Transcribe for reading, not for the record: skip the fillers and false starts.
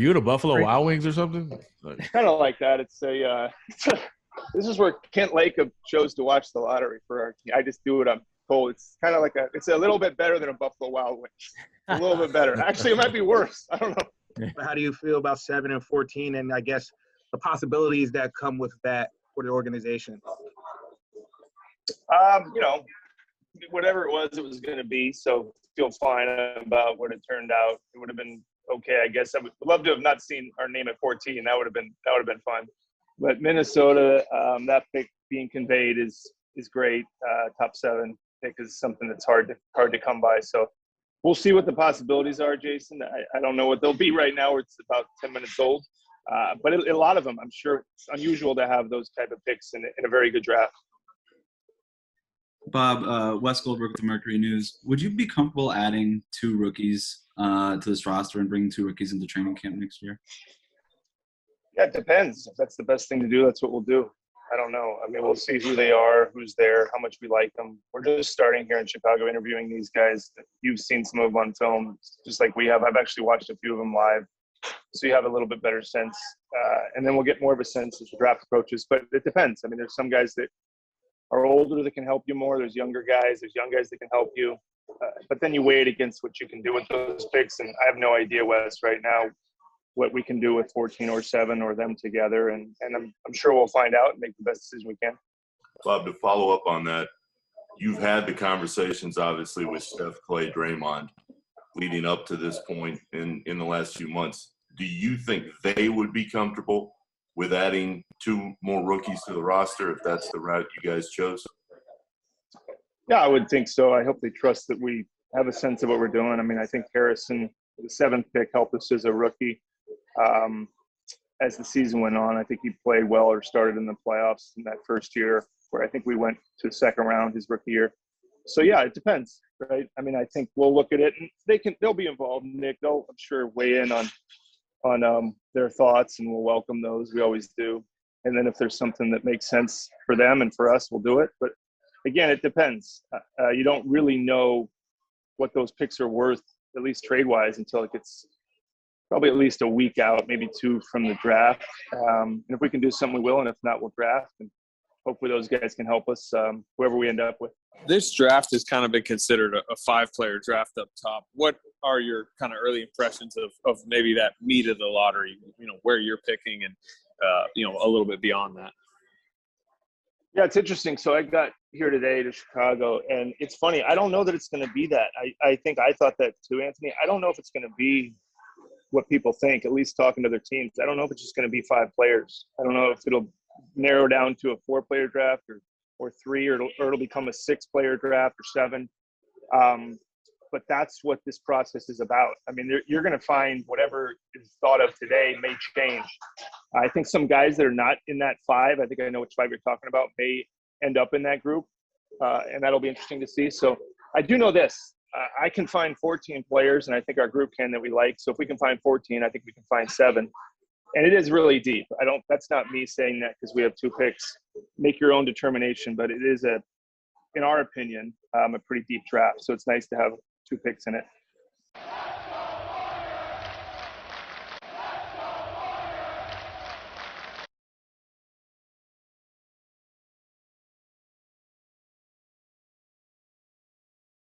You the Buffalo Wild Wings or something? Kind of like that. It's this is where Kent Lake chose to watch the lottery for our team. I just do what I'm told. It's kind of like it's a little bit better than a Buffalo Wild Wings. A little bit better. Actually, it might be worse. I don't know. How do you feel about 7-14, and I guess the possibilities that come with that for the organization? Whatever it was going to be. So feel fine about what it turned out. It would have been okay, I guess. I would love to have not seen our name at 14. That would have been fun. But Minnesota, that pick being conveyed is great. Top 7 pick is something that's hard to come by. So we'll see what the possibilities are, Jason. I don't know what they'll be right now. It's about 10 minutes old. But a lot of them, I'm sure it's unusual to have those type of picks in a very good draft. Bob, Wes Goldberg with the Mercury News. Would you be comfortable adding 2 rookies to this roster and bringing 2 rookies into training camp next year? Yeah, it depends. If that's the best thing to do, that's what we'll do. I don't know. I mean, we'll see who they are, who's there, how much we like them. We're just starting here in Chicago interviewing these guys. You've seen some of them on film, just like we have. I've actually watched a few of them live. So you have a little bit better sense. And then we'll get more of a sense as the draft approaches. But it depends. I mean, there's some guys that are older that can help you more. There's younger guys. There's young guys that can help you. But then you weigh it against what you can do with those picks. And I have no idea, Wes, right now, what we can do with 14 or 7 or them together. And I'm sure we'll find out and make the best decision we can. Bob, to follow up on that, you've had the conversations, obviously, with Steph, Clay, Draymond leading up to this point in the last few months. Do you think they would be comfortable with adding 2 more rookies to the roster if that's the route you guys chose? Yeah, I would think so. I hope they trust that we have a sense of what we're doing. I mean, I think Harrison, the 7th pick, helped us as a rookie. As the season went on, I think he played well or started in the playoffs in that first year where I think we went to the second round his rookie year. So, yeah, it depends, right? I mean, I think we'll look at it and they'll be involved. Nick, they'll, I'm sure, weigh in on their thoughts, and we'll welcome those. We always do. And then if there's something that makes sense for them and for us, we'll do it. But again, it depends. You don't really know what those picks are worth, at least trade-wise, until it gets probably at least a week out, maybe 2 from the draft. And if we can do something, we will. And if not, we'll draft. And hopefully those guys can help us, whoever we end up with. This draft has kind of been considered a 5-player draft up top. What are your kind of early impressions of maybe that meat of the lottery, where you're picking and, a little bit beyond that? Yeah, it's interesting. So I got here today to Chicago, and it's funny. I don't know that it's going to be that. I think I thought that too, Anthony. I don't know if it's going to be what people think, at least talking to their teams. I don't know if it's just going to be 5 players. I don't know if it'll narrow down to a 4-player draft or 3, or it'll become a 6-player draft or 7. But that's what this process is about. I mean, you're going to find whatever is thought of today may change. I think some guys that are not in that 5, I think I know which 5 you're talking about, may end up in that group, and that'll be interesting to see. So I do know this. I can find 14 players, and I think our group can, that we like. So if we can find 14, I think we can find 7. And it is really deep. That's not me saying that because we have 2 picks. Make your own determination, but it is in our opinion, a pretty deep draft. So it's nice to have 2 picks in it.